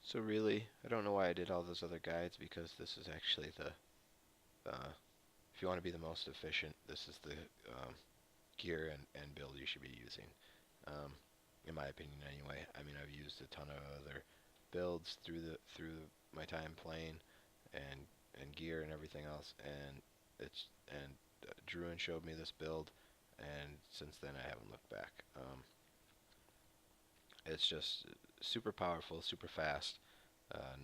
So really, I don't know why I did all those other guides, because this is actually if you want to be the most efficient, this is the gear and build you should be using. Um, in my opinion anyway. I mean, I've used a ton of other builds through my time playing, and gear and everything else, and Druin showed me this build, and since then I haven't looked back. It's just super powerful, super fast.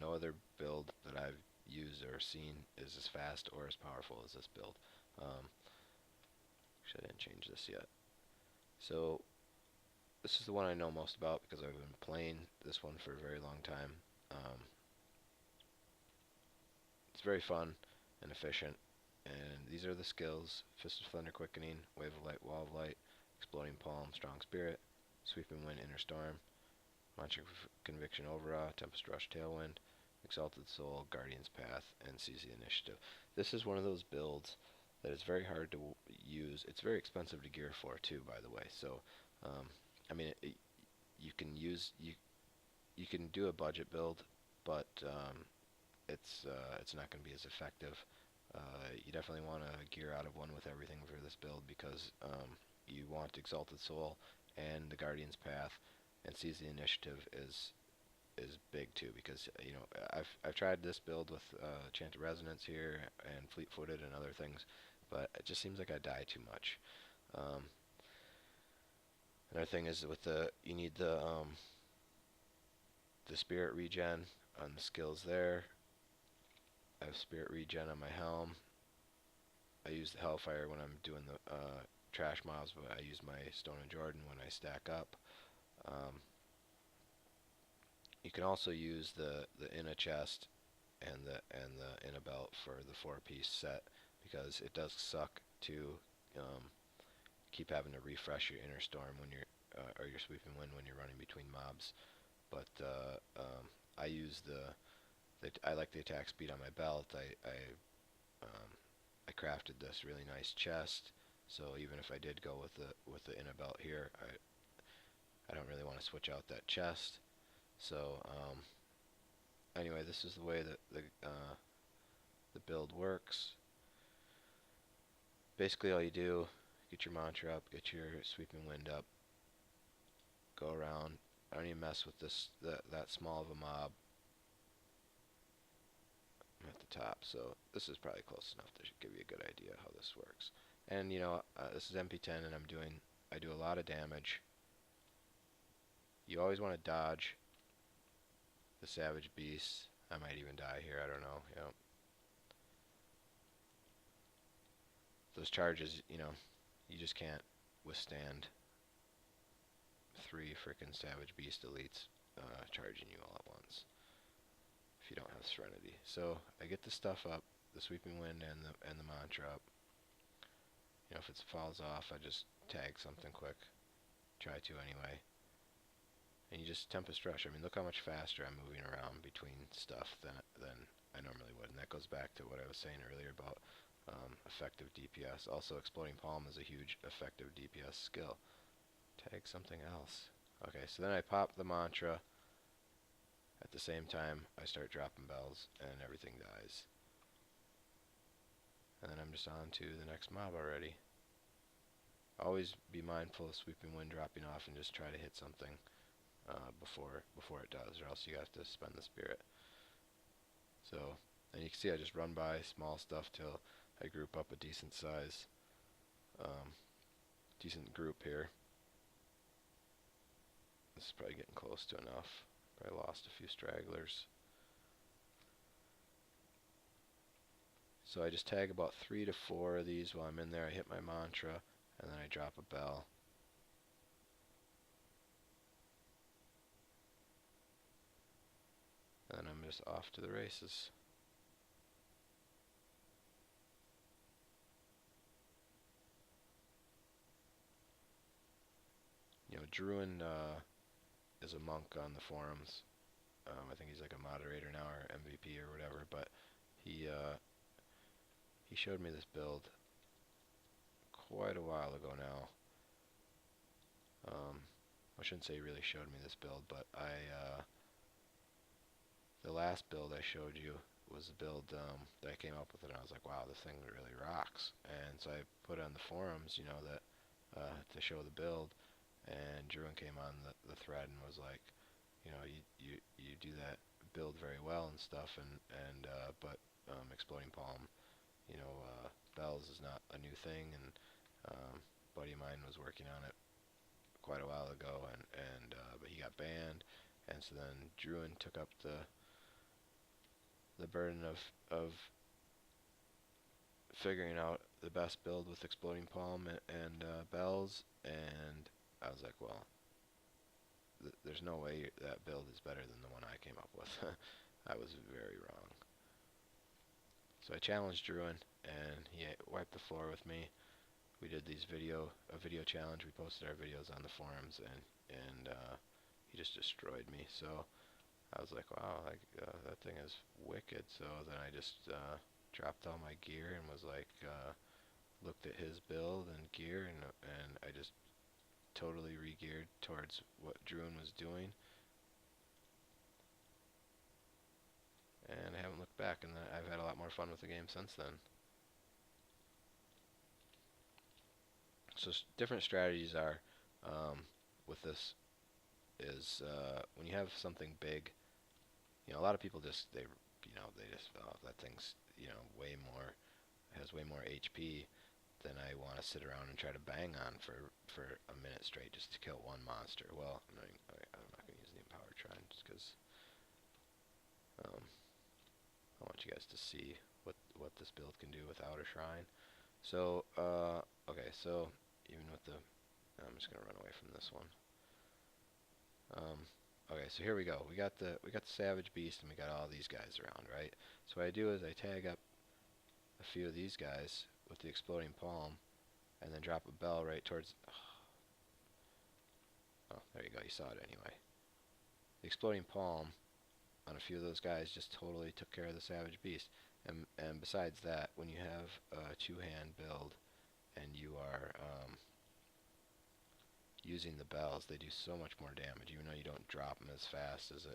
No other build that I've used or seen is as fast or as powerful as this build. Um, Actually, I didn't change this yet. So this is the one I know most about because I've been playing this one for a very long time. Um, it's very fun and efficient. And these are the skills: Fist of Thunder Quickening, Wave of Light, Wall of Light, Exploding Palm, Strong Spirit, Sweeping Wind, Inner Storm, Mantra Conviction, Overawe, Tempest Rush, Tailwind, Exalted Soul, Guardian's Path, and Seize the Initiative. This is one of those builds that is very hard to use. It's very expensive to gear for too, by the way. So, um, I mean, you can you can do a budget build, but it's not going to be as effective. You definitely want to gear out of one with everything for this build, because you want Exalted Soul and the Guardian's Path, and Seize the Initiative is big too, because I've tried this build with Chanted Resonance here and Fleet Footed and other things, but it just seems like I die too much. Um, Another thing is with you need the Spirit Regen on the skills there. I have Spirit Regen on my helm. I use the Hellfire when I'm doing the trash mobs, but I use my Stone and Jordan when I stack up. Um, you can also use the inner chest and the inner belt for the 4-piece set, because it does suck to um, keep having to refresh your inner storm when you're or your sweeping wind when you're running between mobs. But I use I like the attack speed on my belt. Um, I crafted this really nice chest, so even if I did go with the inner belt here, I don't really want to switch out that chest. So anyway, this is the way that the build works. Basically, all you do: get your mantra up, get your sweeping wind up, go around. I don't even mess with that small of a mob. I'm at the top, so this is probably close enough to give you a good idea how this works. And this is MP10, and I do a lot of damage. You always want to dodge the Savage Beast. I might even die here, I don't know. Those charges, you just can't withstand 3 frickin' Savage Beast elites charging you all at once if you don't have Serenity. So I get the stuff up, the Sweeping Wind and the mantra up. If it falls off, I just tag something quick. Try to anyway. And you just Tempest Rush. I mean, look how much faster I'm moving around between stuff than I normally would. And that goes back to what I was saying earlier about effective DPS. Also, Exploding Palm is a huge effective DPS skill. Tag something else. Okay, so then I pop the mantra. At the same time, I start dropping bells, and everything dies. And then I'm just on to the next mob already. Always be mindful of Sweeping Wind dropping off, and just try to hit something before it does, or else you have to spend the spirit. So, and you can see I just run by small stuff till I group up a decent size, decent group here. This is probably getting close to enough. Probably lost a few stragglers. So I just tag about 3 to 4 of these while I'm in there. I hit my mantra, and then I drop a bell. And then I'm just off to the races. Druin is a monk on the forums. I think he's like a moderator now, or MVP or whatever, but he showed me this build quite a while ago now. I shouldn't say he really showed me this build, but the last build I showed you was the build that I came up with, and I was like, wow, this thing really rocks. And so I put on the forums, you know, that to show the build, and Druin came on the thread and was like, you know, you do that build very well and stuff, but Exploding Palm, you know, bells is not a new thing, and buddy of mine was working on it quite a while ago, but he got banned, and so then Druin took up the burden of figuring out the best build with Exploding Palm and bells, and I was like, well, there's no way that build is better than the one I came up with. I was very wrong. So I challenged Druin, and he wiped the floor with me. We did a video challenge. We posted our videos on the forums, and he just destroyed me. So I was like, wow, that thing is wicked. So then I just dropped all my gear and was like, looked at his build and gear, and I just totally re-geared towards what Druin was doing, and I haven't looked back. And I've had a lot more fun with the game since then. So different strategies are with this is when you have something big. You know, a lot of people just they just that thing's way more has way more HP than I want to sit around and try to bang on for a minute straight just to kill one monster. Well, I'm not going to use the Empowered Shrine just because um, I want you guys to see what this build can do without a shrine. So okay, so even with the I'm just going to run away from this one. Okay, so here we go. We got the Savage Beast, and we got all these guys around, right? So what I do is I tag up a few of these guys with the Exploding Palm, and then drop a bell right towards. Oh, there you go. You saw it anyway. The Exploding Palm on a few of those guys just totally took care of the Savage Beast. And besides that, when you have a two-hand build and you are using the bells, they do so much more damage, even though you don't drop them as fast as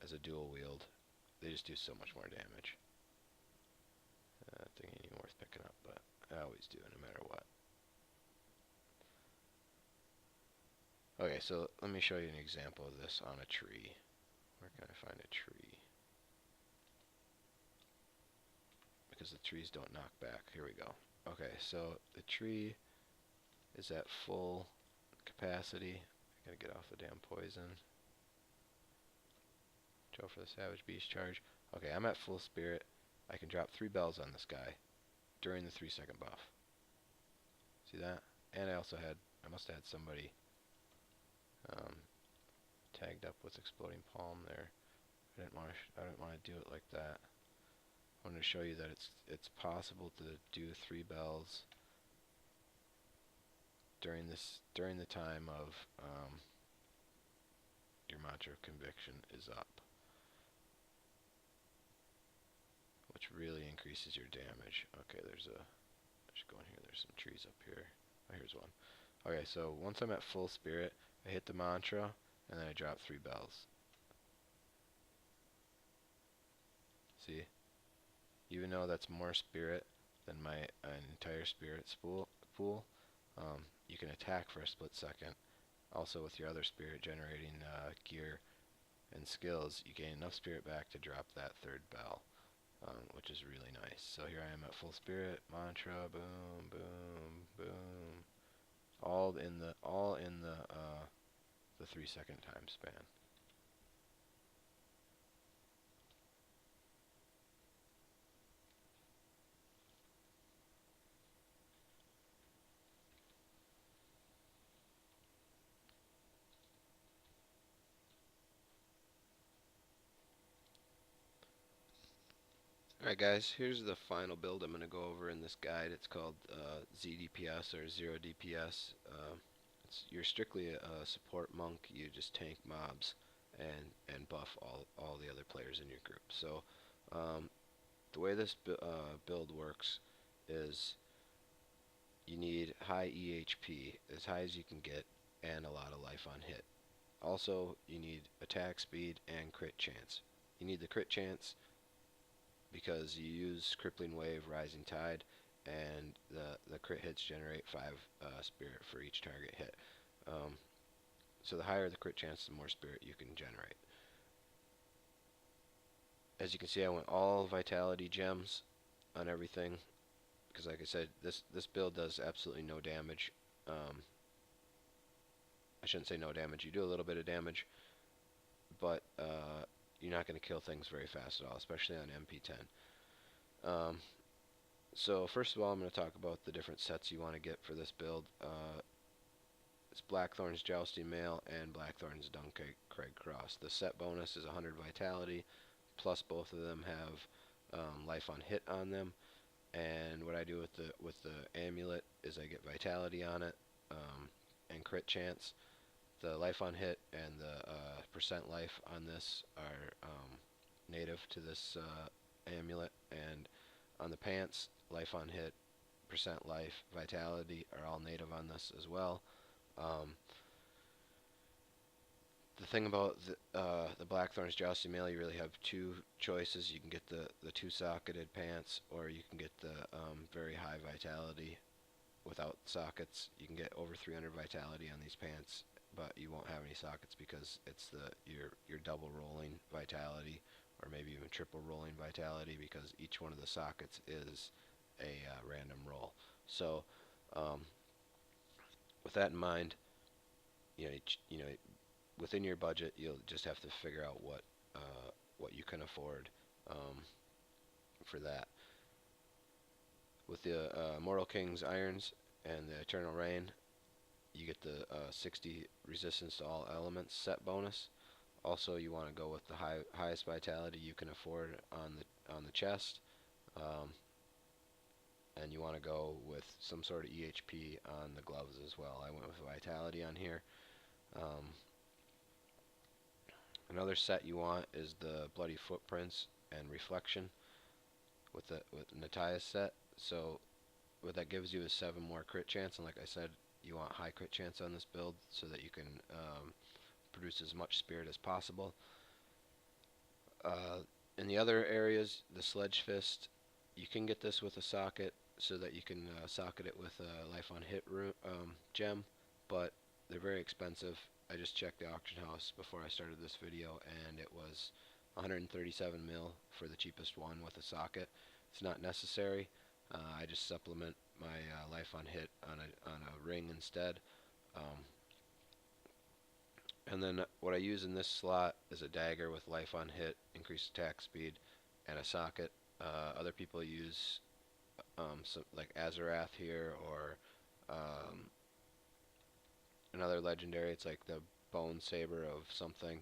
as a dual wield. They just do so much more damage. That thing ain't even worth picking up, but I always do, no matter what. Okay, so let me show you an example of this on a tree. Where can I find a tree? Because the trees don't knock back. Here we go. Okay, so the tree is at full capacity. I gotta get off the damn poison. Go for the Savage Beast charge. Okay, I'm at full spirit. I can drop 3 bells on this guy during the 3-second buff. See that? And I must have had somebody tagged up with Exploding Palm there. I didn't want to do it like that. I wanted to show you that it's possible to do 3 bells during the time of your mantra of conviction is up, which really increases your damage. Okay, I should go in here. There's some trees up here. Oh, here's one. Okay, so once I'm at full spirit, I hit the mantra, and then I drop 3 bells. See? Even though that's more spirit than my entire spirit pool, you can attack for a split second. Also, with your other spirit generating gear and skills, you gain enough spirit back to drop that 3rd bell, which is really nice. So here I am at full spirit, mantra, boom, boom, boom, all in the 3-second time span. Alright guys, here's the final build I'm going to go over in this guide. It's called zdps or 0 DPS. You're strictly a support monk. You just tank mobs and buff all the other players in your group. So the way this build works is you need high EHP, as high as you can get, and a lot of life on hit. Also, you need attack speed and crit chance. You need the crit chance because you use Crippling Wave, Rising Tide, and the crit hits generate 5 spirit for each target hit. So the higher the crit chance, the more spirit you can generate. As you can see, I went all Vitality gems on everything because, like I said, this build does absolutely no damage. I shouldn't say no damage. You do a little bit of damage, but you're not going to kill things very fast at all, especially on MP10. So first of all, I'm going to talk about the different sets you want to get for this build. It's Blackthorn's Jousting Mail and Blackthorn's Duncraig Cross. The set bonus is 100 Vitality, plus both of them have Life on Hit on them. And what I do with the amulet is I get Vitality on it and crit chance. The Life on Hit and the percent life on this are native to this amulet, and on the pants, Life on Hit, percent life, Vitality are all native on this as well. The thing about the Blackthorn's Jousting Mail, you really have two choices. You can get the two-socketed pants, or you can get the very high Vitality without sockets. You can get over 300 Vitality on these pants, but you won't have any sockets because it's your double rolling Vitality, or maybe even triple rolling Vitality, because each one of the sockets is a random roll. So with that in mind, you know, within your budget, you'll just have to figure out what you can afford for that. With the Mortal King's Irons and the Eternal Rain, you get the 60 resistance to all elements set bonus. Also, you want to go with the highest Vitality you can afford on the chest, and you want to go with some sort of EHP on the gloves as well. I went with Vitality on here. Another set you want is the Bloody Footprints and Reflection with Nataya's set. So what that gives you is 7 more crit chance, and like I said, you want high crit chance on this build so that you can produce as much spirit as possible. In the other areas, the Sledge Fist, you can get this with a socket so that you can socket it with a Life on Hit gem, but they're very expensive. I just checked the auction house before I started this video, and it was 137 mil for the cheapest one with a socket. It's not necessary. I just supplement my Life on Hit on a ring instead. And then what I use in this slot is a dagger with Life on Hit, increased attack speed, and a socket. Other people use like Azarath here, or another legendary. It's like the Bone Saber of something.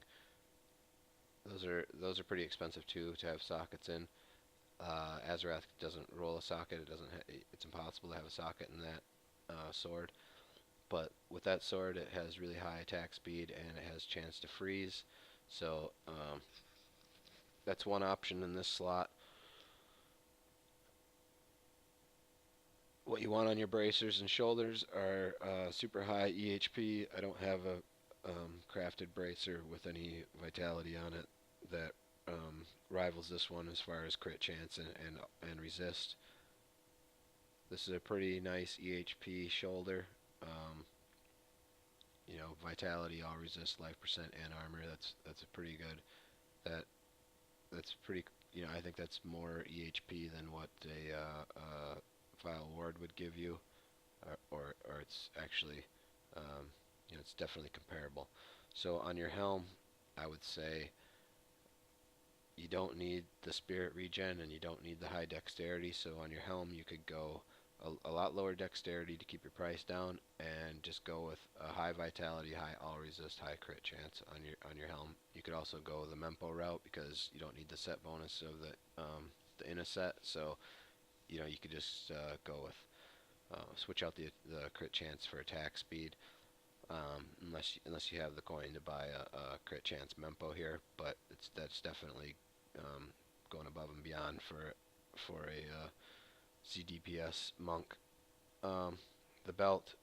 Those are pretty expensive too to have sockets in. Azarath doesn't roll a socket. It's impossible to have a socket in that sword. But with that sword, it has really high attack speed and it has chance to freeze. So that's one option in this slot. What you want on your bracers and shoulders are super high EHP. I don't have a crafted bracer with any Vitality on it that rivals this one as far as crit chance and resist. This is a pretty nice EHP shoulder. Vitality, all resist, life percent, and armor. That's a pretty good. That's pretty. I think that's more EHP than what a Vile Ward would give you, or it's actually, it's definitely comparable. So on your helm, I would say you don't need the spirit regen and you don't need the high dexterity. So on your helm, you could go a lot lower dexterity to keep your price down, and just go with a high Vitality, high all resist, high crit chance on your helm. You could also go the Mempo route because you don't need the set bonus of the inner set. So you could just go with switch out the crit chance for attack speed, unless you have the coin to buy a crit chance Mempo here. But that's definitely going above and beyond for a zdps monk. The belt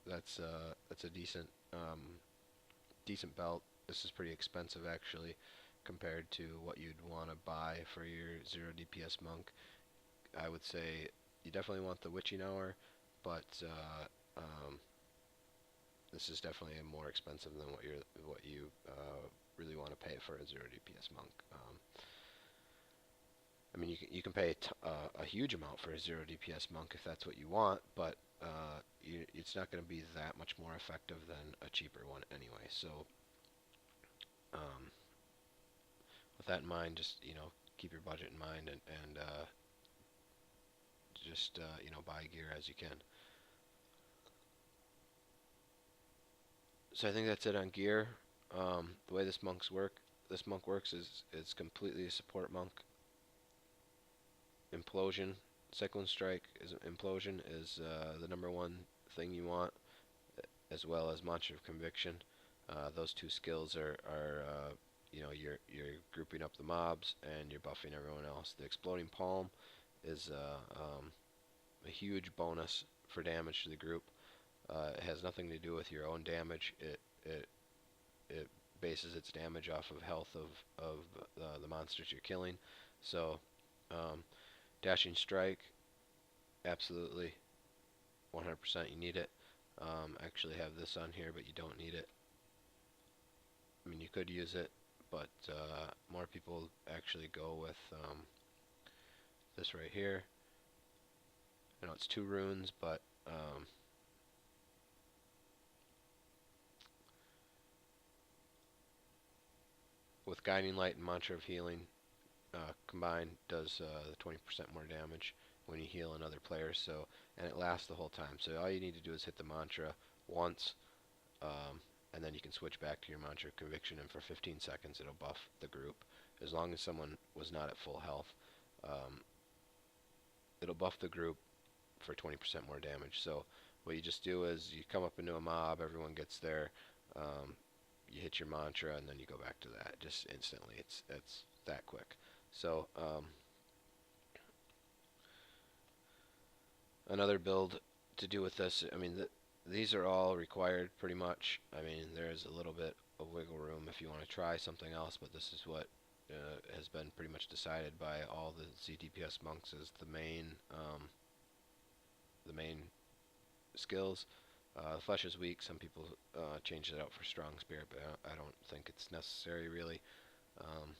that's a decent belt. This is pretty expensive actually, compared to what you'd want to buy for your 0 DPS monk. I would say you definitely want the witching hour, but this is definitely more expensive than what you really want to pay for a 0 DPS monk. I mean, you can pay a huge amount for a 0 DPS monk if that's what you want, but it's not going to be that much more effective than a cheaper one anyway. So um, with that in mind, just keep your budget in mind and just buy gear as you can. So I think that's it on gear. The way this monk works is it's completely a support monk. Implosion, Cyclone Strike is implosion is the number one thing you want, as well as Mantra of Conviction. Those two skills are you're grouping up the mobs and you're buffing everyone else. The Exploding Palm is a huge bonus for damage to the group. It has nothing to do with your own damage. It bases its damage off of health of the monsters you're killing. So Dashing Strike, absolutely, 100% you need it. I actually have this on here, but you don't need it. I mean, you could use it, but more people actually go with this right here. I know it's 2 runes, but with Guiding Light and Mantra of Healing combined, does 20% more damage when you heal another player. So, and it lasts the whole time. So all you need to do is hit the mantra once, and then you can switch back to your Mantra of Conviction, and for 15 seconds it'll buff the group. As long as someone was not at full health, um, it'll buff the group for 20% more damage. So what you just do is you come up into a mob, everyone gets there, you hit your mantra, and then you go back to that just instantly. It's that quick. So another build to do with this, I mean, these are all required pretty much. I mean, there's a little bit of wiggle room if you want to try something else, but this is what has been pretty much decided by all the ZDPS monks as the main skills. Flesh is weak. Some people change it out for strong spirit, but I don't think it's necessary really. Um,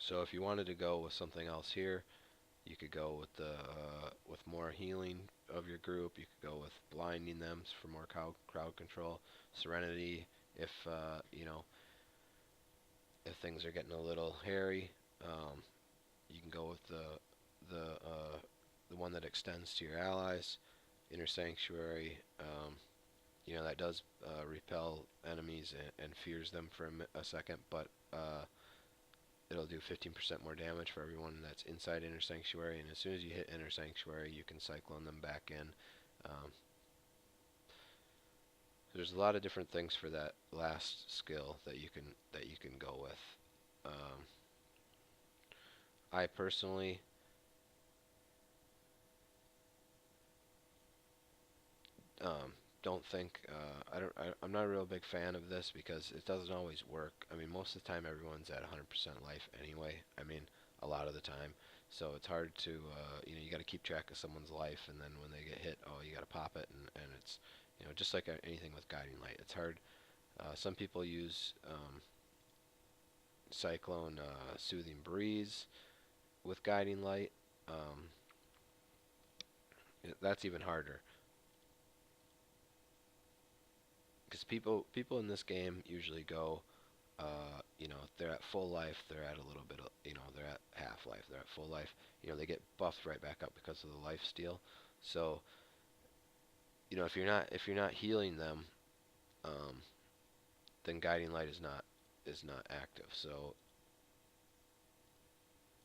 so if you wanted to go with something else here, you could go with the with more healing of your group. You could go with blinding them for more crowd control. Serenity, if if things are getting a little hairy, you can go with the one that extends to your allies. Inner Sanctuary, that does repel enemies and fears them for a second, but it'll do 15% more damage for everyone that's inside Inner Sanctuary, and as soon as you hit Inner Sanctuary, you can cyclone them back in. There's a lot of different things for that last skill that you can go with. I personally don't think I'm not a real big fan of this because it doesn't always work. I mean, most of the time everyone's at 100% life anyway. I mean, a lot of the time. So it's hard to you got to keep track of someone's life, and then when they get hit, oh, you got to pop it, and it's just like anything with Guiding Light. It's hard. Some people use Cyclone Soothing Breeze with Guiding Light. That's even harder. Because people in this game usually go, they're at full life, they're at a little bit of, they're at half life, they're at full life. They get buffed right back up because of the life steal. So, if you're not healing them, um, then Guiding Light is not active. So,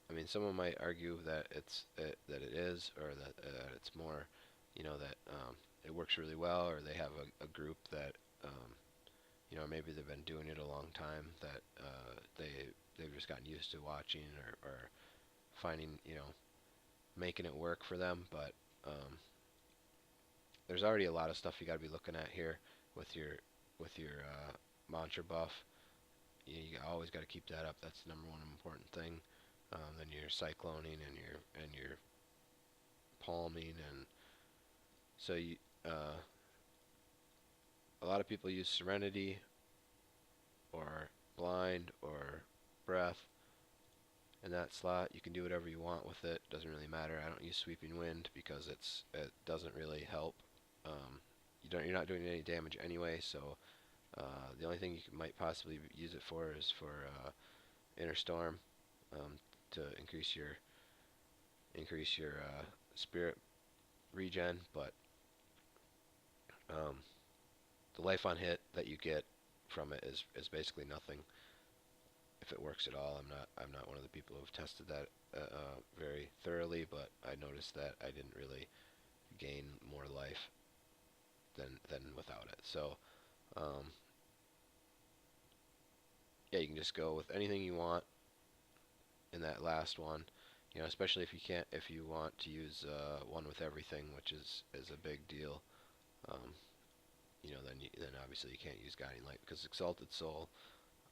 I mean, someone might argue that that it is, or that it's more, that it works really well, or they have a group that maybe they've been doing it a long time, that they've just gotten used to watching or finding, making it work for them. But there's already a lot of stuff you got to be looking at here with your mantra buff. You always got to keep that up. That's the number one important thing. Then your cycloning and your palming, and so uh, a lot of people use serenity or blind or breath in that slot. You can do whatever you want with it. Doesn't really matter. I don't use sweeping wind because it doesn't really help. You're not doing any damage anyway. So the only thing might possibly use it for is for inner storm, um, to increase your spirit regen. But um, the life on hit that you get from it is basically nothing if it works at all. I'm not one of the people who have tested that very thoroughly, but I noticed that I didn't really gain more life than without it. So yeah, you can just go with anything you want in that last one. Especially if you want to use one with everything, which is a big deal. Um, then obviously you can't use Guiding Light, because Exalted Soul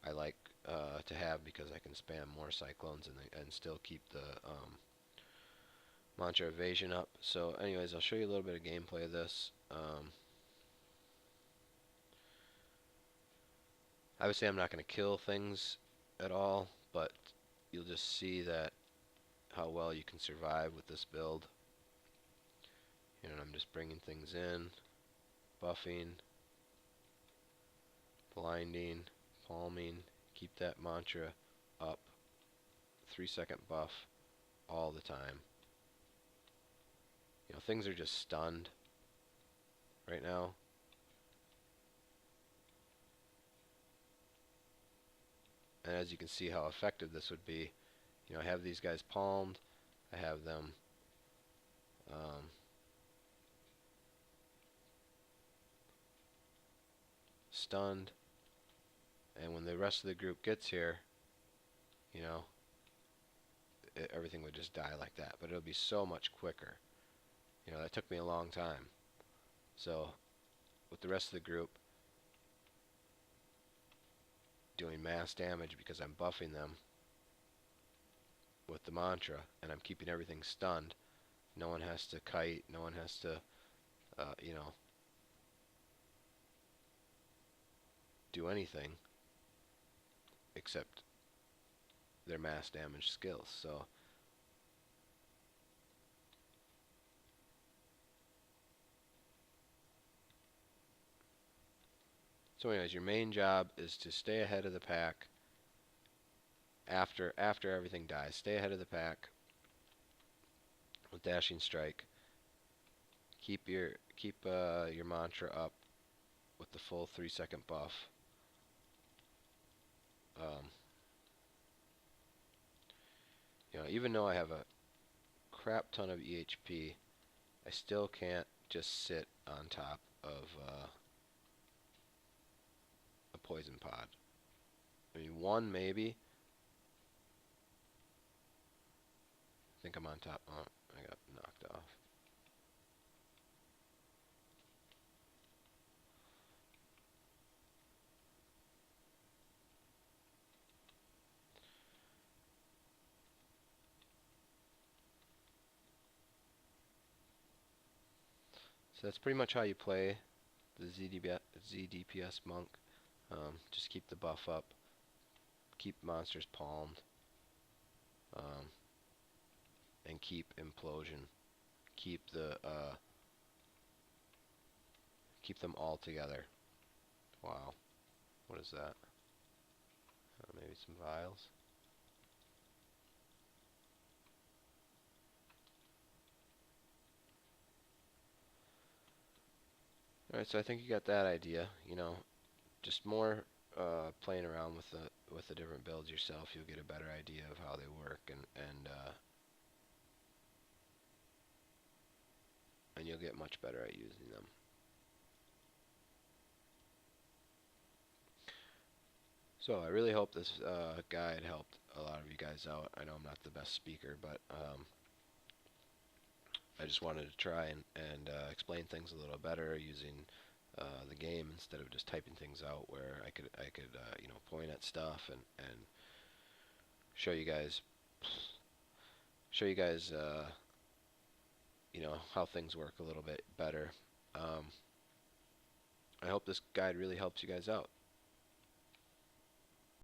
I like to have because I can spam more cyclones and still keep the mantra evasion up. So anyways, I'll show you a little bit of gameplay of this. Obviously I'm not going to kill things at all, but you'll just see that how well you can survive with this build. I'm just bringing things in, buffing, blinding, palming, keep that mantra up, 3-second buff all the time. Things are just stunned right now. And as you can see how effective this would be, I have these guys palmed, I have them stunned, and when the rest of the group gets here, everything would just die like that. But it'll be so much quicker. That took me a long time. So with the rest of the group doing mass damage because I'm buffing them with the mantra and I'm keeping everything stunned, no one has to kite, no one has to do anything except their mass damage skills. So anyways, your main job is to stay ahead of the pack after everything dies. Stay ahead of the pack with Dashing Strike. Keep your mantra up with the full 3-second buff. Even though I have a crap ton of EHP, I still can't just sit on top of a poison pod. I mean, one maybe. I think I'm on top. Oh, I got knocked off. So that's pretty much how you play the ZDPS monk. Just keep the buff up, keep monsters palmed, and keep implosion. Keep keep them all together. Wow, what is that? Maybe some vials. Alright, so I think you got that idea. Just more playing around with the different builds yourself, you'll get a better idea of how they work, and you'll get much better at using them. So I really hope this guide helped a lot of you guys out. I know I'm not the best speaker, but I just wanted to try and explain things a little better using the game instead of just typing things out, where I could you know, point at stuff and show you guys show you guys you know, how things work a little bit better. Um, I hope this guide really helps you guys out.